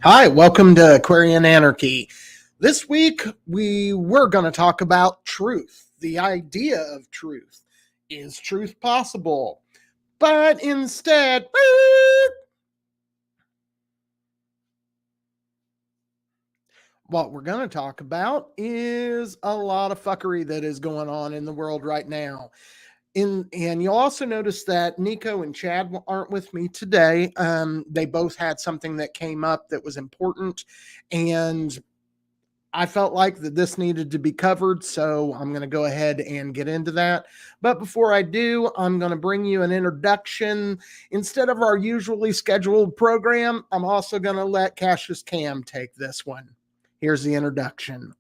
Hi, welcome to Aquarian Anarchy. This week, we were going to talk about truth, the idea of truth. Is truth possible? But instead, what we're going to talk about is a lot of fuckery that is going on in the world right now. And you'll also notice that Nicco and Chad aren't with me today. They both had something that came up that was important, and I felt like that this needed to be covered, so I'm going to go ahead and get into that. But before I do, I'm going to bring you an introduction. Instead of our usually scheduled program, I'm also going to let Cassius Cam take this one. Here's the introduction.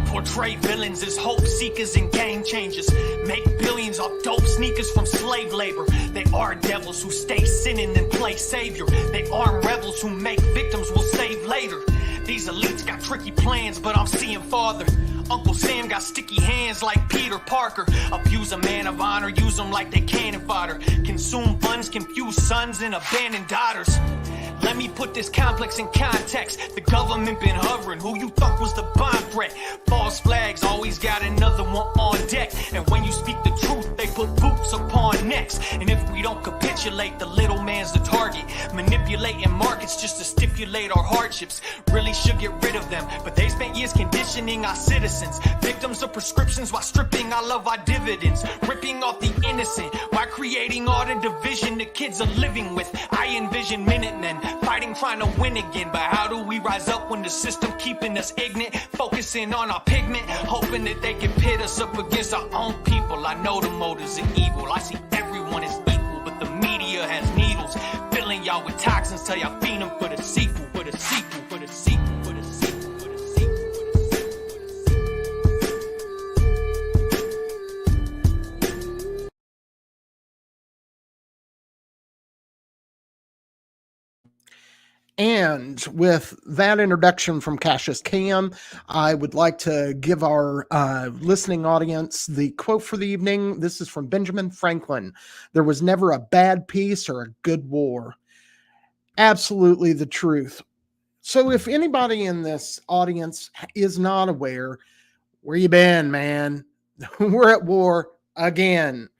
Portray villains as hope seekers and game changers. Make billions off dope sneakers from slave labor. They are devils who stay sinning and play savior. They arm rebels who make victims we'll save later. These elites got tricky plans, but I'm seeing farther. Uncle Sam got sticky hands like Peter Parker. Abuse a man of honor, use them like they cannon fodder. Consume funds, confuse sons and abandon daughters. Let me put this complex in context. The government been hovering. Who you thought was the bomb threat? False flags always got another one on deck. And when you speak the truth, they put boots upon necks. And if we don't capitulate, the little man's the target. Manipulating markets just to stipulate our hardships. Really should get rid of them, but they spent years conditioning our citizens. Victims of prescriptions while stripping all of our dividends. Ripping off the innocent while creating all the division the kids are living with. I envision Minutemen fighting, trying to win again. But how do we rise up when the system keeping us ignorant? Focusing on our pigment, hoping that they can pit us up against our own people. I know the motives are evil. I see everyone as equal, but the media has needles, filling y'all with toxins till y'all feed them for the sequel, for the sequel, for the sequel, for the sequel, for the sequel, for the sequel. And with that introduction from Cassius Cam, I would like to give our listening audience the quote for the evening. This is from Benjamin Franklin. There was never a bad peace or a good war. Absolutely the truth. So if anybody in this audience is not aware, where you been, man? We're at war again.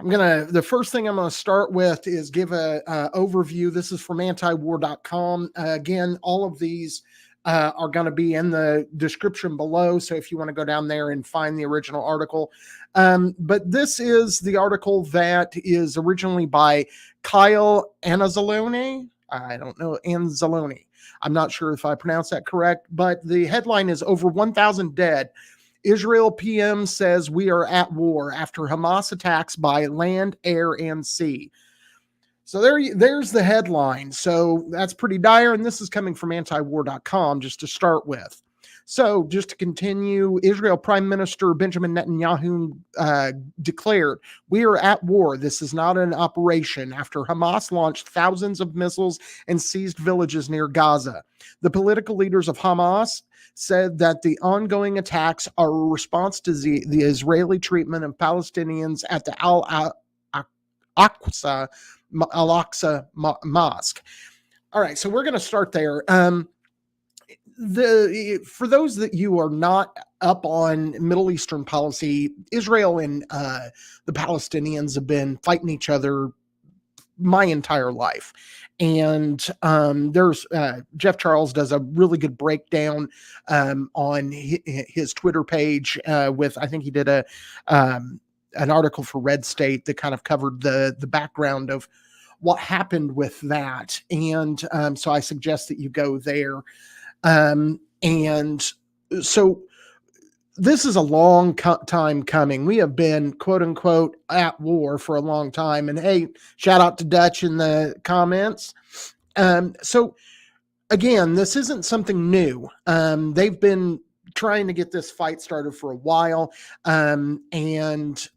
The first thing I'm going to start with is give a overview. This is from antiwar.com. Again, all of these are going to be in the description below. So if you want to go down there and find the original article. But this is the article that is originally by Kyle Anzalone. I don't know, Anzalone. I'm not sure if I pronounced that correct, but the headline is over 1,000 dead. Israel PM says we are at war after Hamas attacks by land, air, and sea. So there's the headline. So that's pretty dire. And this is coming from antiwar.com just to start with. So just to continue, Israel Prime Minister Benjamin Netanyahu declared, we are at war. This is not an operation after Hamas launched thousands of missiles and seized villages near Gaza. The political leaders of Hamas said that the ongoing attacks are a response to the Israeli treatment of Palestinians at the Al-Aqsa Mosque. All right, so we're going to start there. For those that you are not up on Middle Eastern policy, Israel and the Palestinians have been fighting each other my entire life. And there's Jeff Charles does a really good breakdown on his Twitter page with, I think he did an article for Red State that kind of covered the background of what happened with that. And so I suggest that you go there. And so this is a long time coming. We have been, quote unquote, at war for a long time. And hey, shout out to Dutch in the comments. So again, this isn't something new. They've been trying to get this fight started for a while. And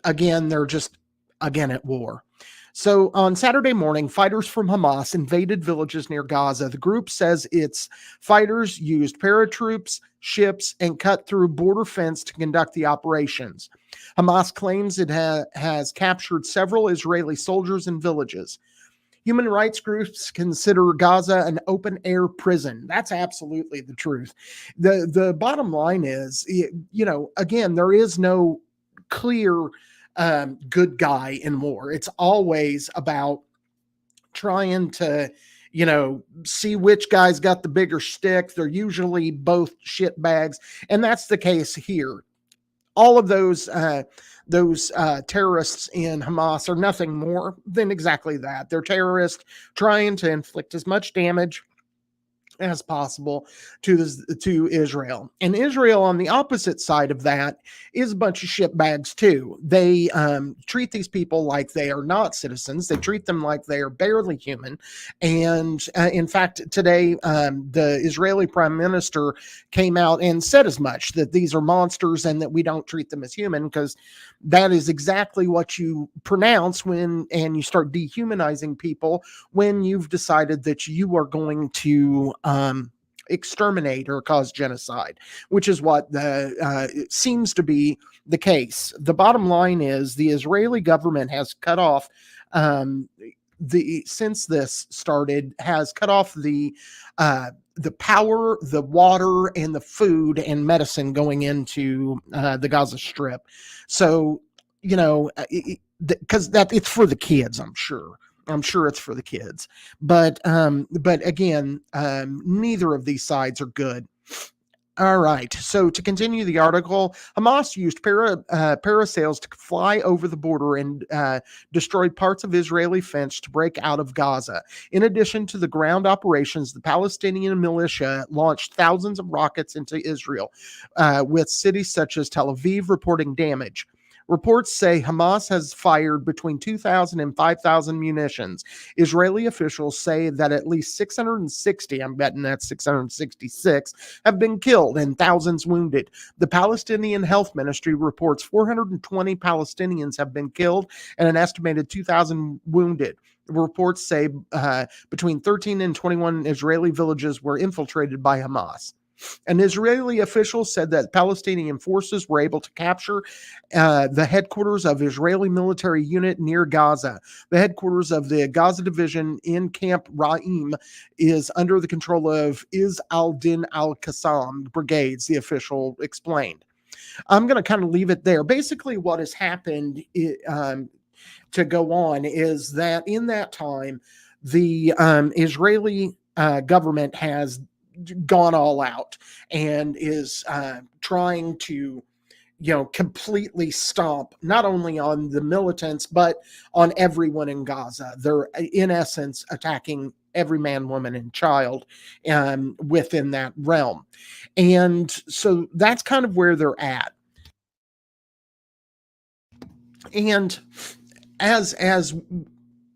again, they're just, again, at war. So on Saturday morning, fighters from Hamas invaded villages near Gaza. The group says its fighters used paratroops, ships, and cut through border fence to conduct the operations. Hamas claims it has captured several Israeli soldiers and villages. Human rights groups consider Gaza an open-air prison. That's absolutely the truth. The bottom line is, again, there is no clear good guy in war. It's always about trying to, see which guy's got the bigger stick. They're usually both shit bags, and that's the case here. All of those terrorists in Hamas are nothing more than exactly that. They're terrorists trying to inflict as much damage as possible to Israel. And Israel, on the opposite side of that, is a bunch of shitbags too. They treat these people like they are not citizens. They treat them like they are barely human. And in fact, today, the Israeli prime minister came out and said as much, that these are monsters and that we don't treat them as human, because that is exactly what you pronounce and you start dehumanizing people when you've decided that you are going to exterminate or cause genocide, which is what seems to be the case. The bottom line is the Israeli government has cut off since this started, has cut off the power, the water, and the food and medicine going into the Gaza Strip. So, because it's for the kids, I'm sure it's for the kids, but again, neither of these sides are good. All right. So to continue the article, Hamas used parasails to fly over the border and destroyed parts of Israeli fence to break out of Gaza. In addition to the ground operations, the Palestinian militia launched thousands of rockets into Israel, with cities such as Tel Aviv reporting damage. Reports say Hamas has fired between 2,000 and 5,000 munitions. Israeli officials say that at least 660, I'm betting that's 666, have been killed and thousands wounded. The Palestinian Health Ministry reports 420 Palestinians have been killed and an estimated 2,000 wounded. Reports say between 13 and 21 Israeli villages were infiltrated by Hamas. An Israeli official said that Palestinian forces were able to capture the headquarters of Israeli military unit near Gaza. The headquarters of the Gaza division in Camp Ra'im is under the control of Iz al-Din al-Qassam brigades, the official explained. I'm going to kind of leave it there. Basically, what has happened to go on is that in that time, the Israeli government has gone all out and is trying to completely stomp not only on the militants but on everyone in Gaza. They're in essence attacking every man, woman, and child within that realm. And so that's kind of where they're at. And as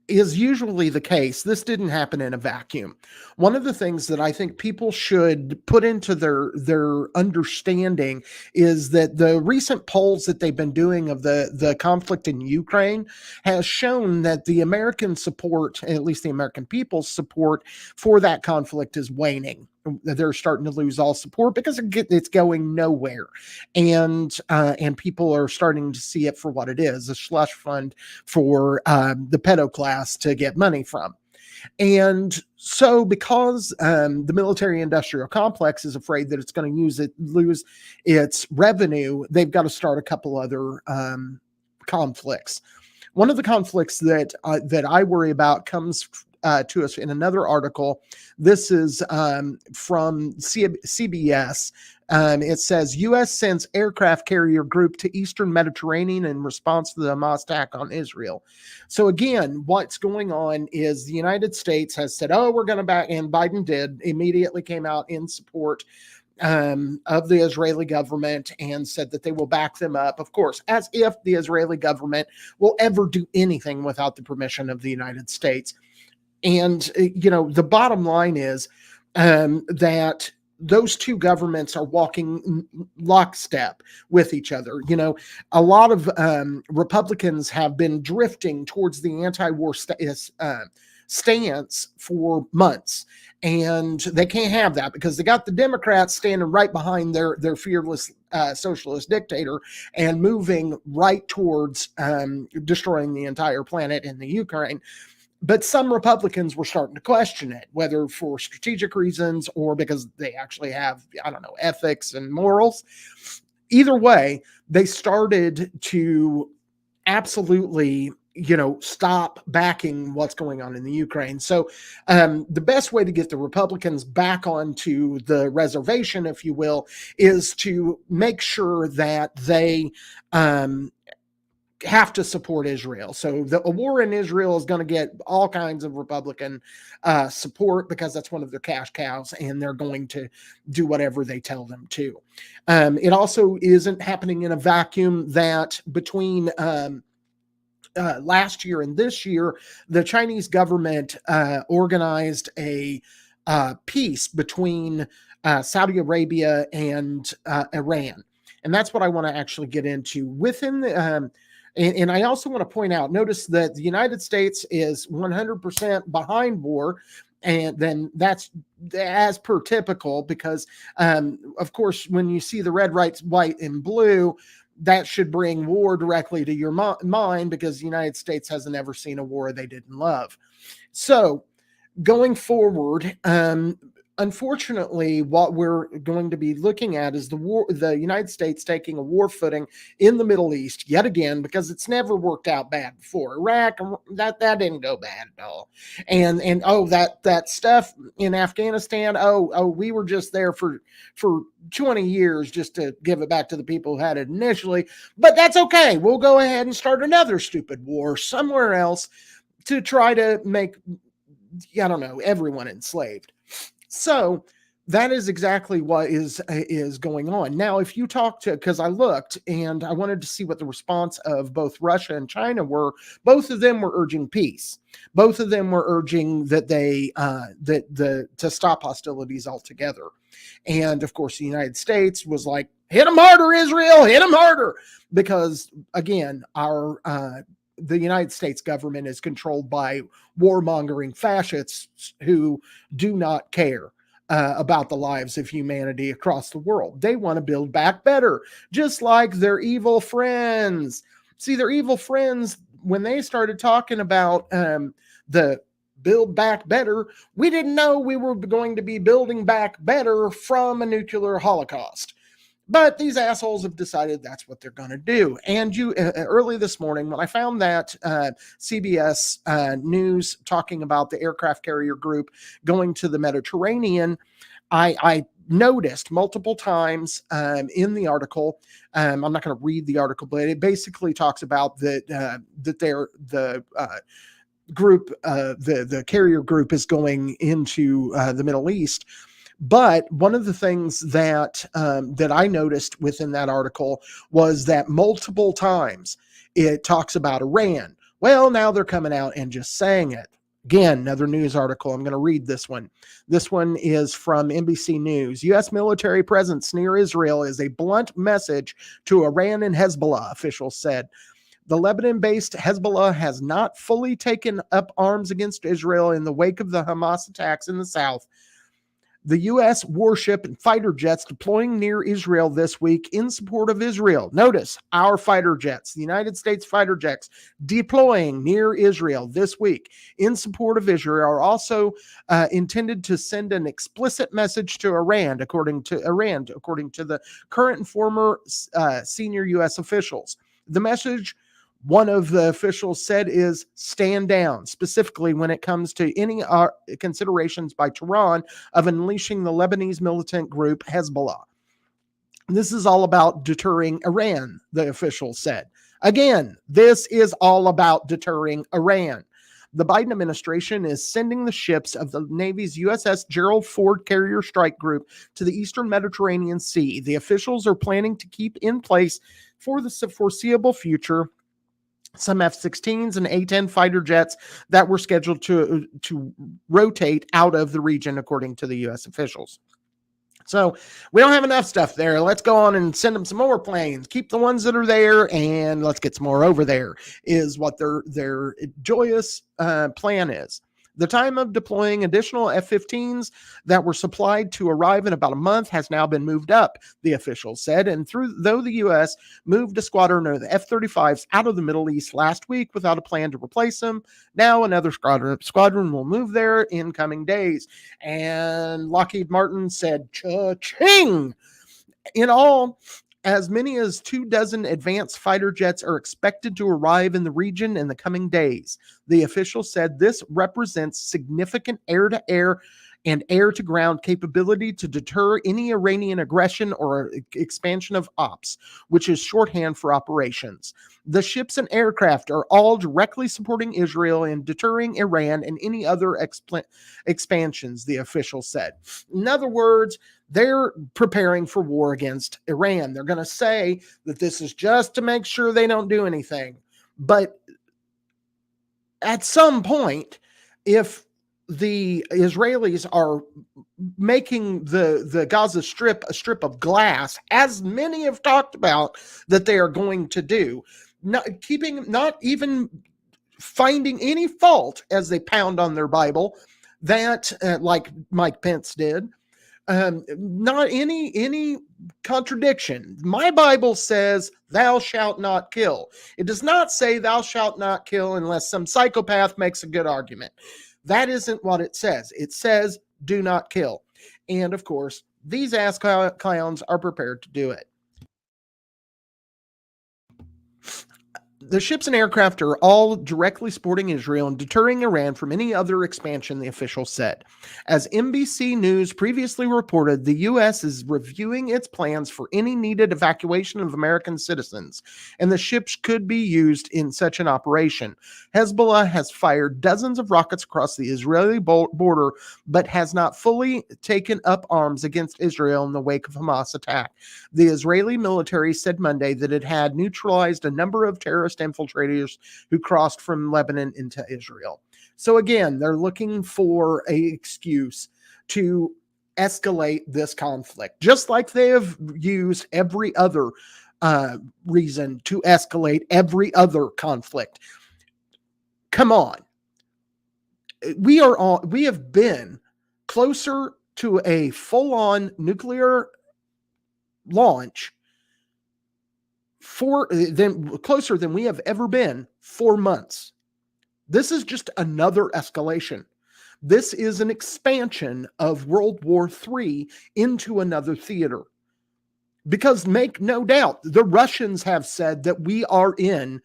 is usually the case, this didn't happen in a vacuum. One of the things that I think people should put into their understanding is that the recent polls that they've been doing of the conflict in Ukraine has shown that the American support, at least the American people's support for that conflict, is waning. They're starting to lose all support because it's going nowhere, and people are starting to see it for what it is, a slush fund for the Pedo-Class to get money from. And so because the military-industrial complex is afraid that it's going to lose its revenue, they've got to start a couple other conflicts. One of the conflicts that I worry about comes to us in another article. This is from CBS. It says U.S. sends aircraft carrier group to Eastern Mediterranean in response to the Hamas attack on Israel. So again, what's going on is the United States has said, "Oh, we're going to back," and Biden immediately came out in support of the Israeli government and said that they will back them up, of course, as if the Israeli government will ever do anything without the permission of the United States. And, the bottom line is that those two governments are walking lockstep with each other. A lot of Republicans have been drifting towards the anti-war stance for months, and they can't have that because they got the Democrats standing right behind their fearless socialist dictator and moving right towards destroying the entire planet in the Ukraine. But some Republicans were starting to question it, whether for strategic reasons or because they actually have, I don't know, ethics and morals. Either way, they started to absolutely, stop backing what's going on in the Ukraine. So the best way to get the Republicans back onto the reservation, if you will, is to make sure that they have to support Israel. So a war in Israel is going to get all kinds of Republican support because that's one of their cash cows, and they're going to do whatever they tell them to. It also isn't happening in a vacuum that between last year and this year, the Chinese government organized a peace between Saudi Arabia and Iran. And that's what I want to actually get into within the and I also want to point out, notice that the United States is 100% behind war. And then that's as per typical because, of course, when you see the red, white, and blue, that should bring war directly to your mind because the United States hasn't ever seen a war they didn't love. So going forward, unfortunately, what we're going to be looking at is the United States taking a war footing in the Middle East yet again, because it's never worked out bad before. Iraq, that didn't go bad at all. And that stuff in Afghanistan, we were just there for 20 years just to give it back to the people who had it initially. But that's okay. We'll go ahead and start another stupid war somewhere else to try to make, everyone enslaved. So that is exactly what is going on. Now, if you talk to, because I looked and I wanted to see what the response of both Russia and China were, both of them were urging peace. Both of them were urging that to stop hostilities altogether. And of course, the United States was like, hit them harder, Israel, hit them harder. Because again, the United States government is controlled by warmongering fascists who do not care about the lives of humanity across the world. They want to build back better, just like their evil friends. See, their evil friends, when they started talking about the build back better, we didn't know we were going to be building back better from a nuclear holocaust. But these assholes have decided that's what they're going to do. And early this morning, when I found that CBS News talking about the aircraft carrier group going to the Mediterranean, I noticed multiple times in the article. I'm not going to read the article, but it basically talks about that the group, the carrier group, is going into the Middle East. But one of the things that I noticed within that article was that multiple times it talks about Iran. Well, now they're coming out and just saying it. Again, another news article. I'm going to read this one. This one is from NBC News. U.S. military presence near Israel is a blunt message to Iran and Hezbollah, officials said. The Lebanon-based Hezbollah has not fully taken up arms against Israel in the wake of the Hamas attacks in the south. The U.S. warship and fighter jets deploying near Israel this week in support of Israel. Notice, our fighter jets, the United States fighter jets, deploying near Israel this week in support of Israel are also intended to send an explicit message to Iran, according to the current and former senior U.S. officials. The message, one of the officials said, is stand down, specifically when it comes to any considerations by Tehran of unleashing the Lebanese militant group Hezbollah. This is all about deterring Iran, the official said. Again, this is all about deterring Iran. The Biden administration is sending the ships of the Navy's USS Gerald Ford Carrier Strike Group to the Eastern Mediterranean Sea. The officials are planning to keep in place for the foreseeable future some F-16s and A-10 fighter jets that were scheduled to rotate out of the region, according to the U.S. officials. So we don't have enough stuff there. Let's go on and send them some more planes. Keep the ones that are there, and let's get some more over there, is what their joyous plan is. The time of deploying additional F-15s that were supplied to arrive in about a month has now been moved up, the officials said. And though the U.S. moved a squadron of the F-35s out of the Middle East last week without a plan to replace them, now another squadron will move there in coming days. And Lockheed Martin said, cha-ching! In all, as many as 24 advanced fighter jets are expected to arrive in the region in the coming days. The official said this represents significant air-to-air and air-to-ground capability to deter any Iranian aggression or expansion of ops, which is shorthand for operations. The ships and aircraft are all directly supporting Israel in deterring Iran and any other expansions, the official said. In other words, they're preparing for war against Iran. They're going to say that this is just to make sure they don't do anything. But at some point, if the Israelis are making the Gaza Strip a strip of glass, as many have talked about that they are going to do, not even finding any fault as they pound on their Bible, that like Mike Pence did, not any contradiction. My Bible says thou shalt not kill. It does not say thou shalt not kill unless some psychopath makes a good argument. That isn't what it says. It says do not kill. And of course, these ass clowns are prepared to do it. The ships and aircraft are all directly supporting Israel and deterring Iran from any other expansion, the official said. As NBC News previously reported, the U.S. is reviewing its plans for any needed evacuation of American citizens, and the ships could be used in such an operation. Hezbollah has fired dozens of rockets across the Israeli border, but has not fully taken up arms against Israel in the wake of Hamas attack. The Israeli military said Monday that it had neutralized a number of terrorist infiltrators who crossed from Lebanon into Israel. So again, they're looking for an excuse to escalate this conflict, just like they have used every other reason to escalate every other conflict. Come on. We have been closer to a full-on nuclear launch closer than we have ever been 4 months. This is just another escalation. This is an expansion of World War III into another theater. Because make no doubt, the Russians have said that we are in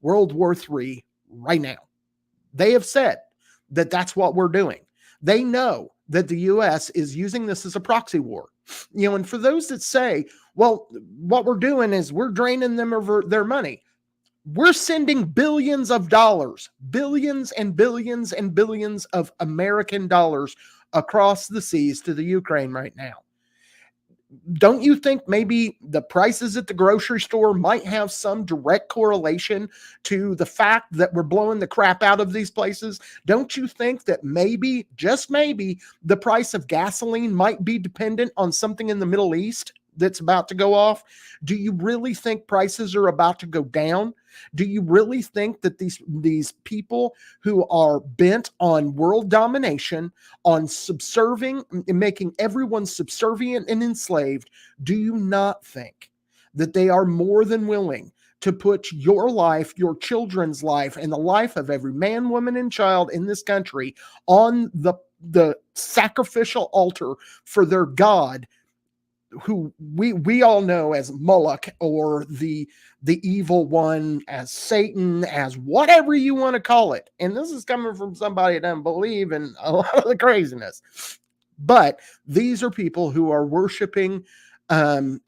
World War III right now. They have said that that's what we're doing. They know that the U.S. is using this as a proxy war. And for those that say, well, what we're doing is we're draining them of their money. We're sending billions of dollars, billions and billions and billions of American dollars across the seas to the Ukraine right now. Don't you think maybe the prices at the grocery store might have some direct correlation to the fact that we're blowing the crap out of these places? Don't you think that maybe, just maybe, the price of gasoline might be dependent on something in the Middle East that's about to go off? Do you really think prices are about to go down? Do you really think that these people who are bent on world domination, on subserving, making everyone subservient and enslaved, do you not think that they are more than willing to put your life, your children's life, and the life of every man, woman, and child in this country on the sacrificial altar for their God, who we all know as Moloch, or the evil one, as Satan, as whatever you want to call it? And this is coming from somebody that doesn't believe in a lot of the craziness. But these are people who are worshiping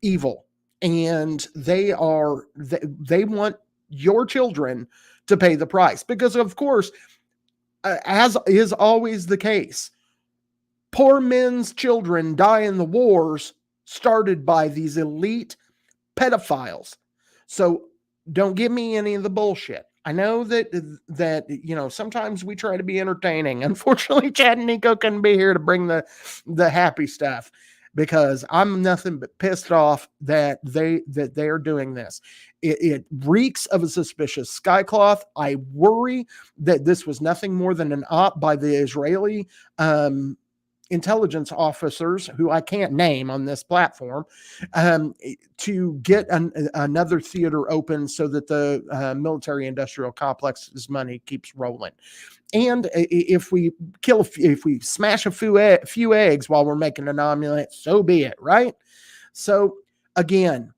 evil, and they want your children to pay the price, because of course, as is always the case, poor men's children die in the wars started by these elite pedophiles. So don't give me any of the bullshit. I know that sometimes we try to be entertaining. Unfortunately, Chad and Nicco couldn't be here to bring the happy stuff, because I'm nothing but pissed off that they're doing this. It reeks of a suspicious skycloth. I worry that this was nothing more than an op by the Israeli intelligence officers, who I can't name on this platform, to get another theater open so that the military industrial complex's money keeps rolling. And if we smash a few eggs while we're making an omelet, so be it, right? So again,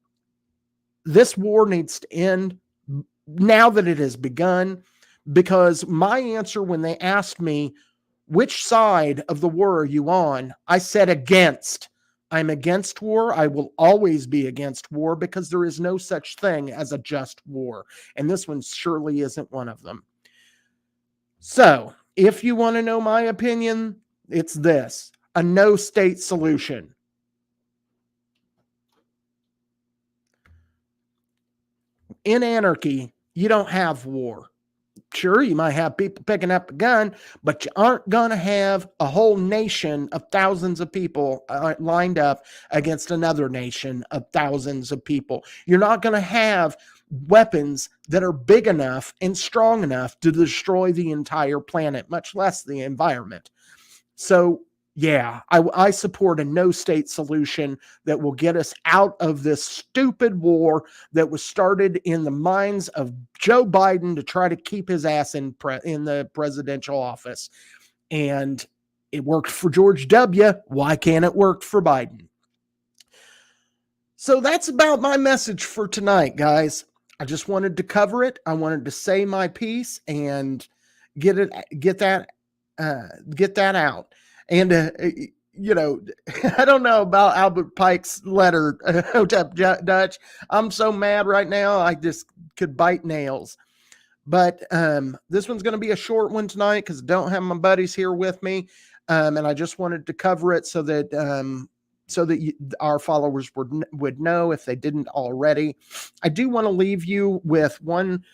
this war needs to end now that it has begun, because my answer when they asked me, which side of the war are you on? I said against. I'm against war. I will always be against war, because there is no such thing as a just war. And this one surely isn't one of them. So if you want to know my opinion, it's this: a no state solution. In anarchy, you don't have war. Sure, you might have people picking up a gun, but you aren't going to have a whole nation of thousands of people lined up against another nation of thousands of people. You're not going to have weapons that are big enough and strong enough to destroy the entire planet, much less the environment. So yeah, I support a no-state solution that will get us out of this stupid war that was started in the minds of Joe Biden to try to keep his ass in the presidential office. And it worked for George W. Why can't it work for Biden? So that's about my message for tonight, guys. I just wanted to cover it. I wanted to say my piece and get that out. And, I don't know about Albert Pike's letter, Hotep Dutch. I'm so mad right now, I just could bite nails. But this one's going to be a short one tonight, because I don't have my buddies here with me. And I just wanted to cover it so that our followers would know, if they didn't already. I do want to leave you with one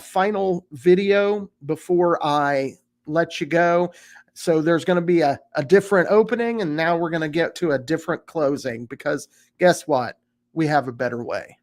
final video before I let you go. So there's going to be a different opening, and now we're going to get to a different closing, because guess what? We have a better way.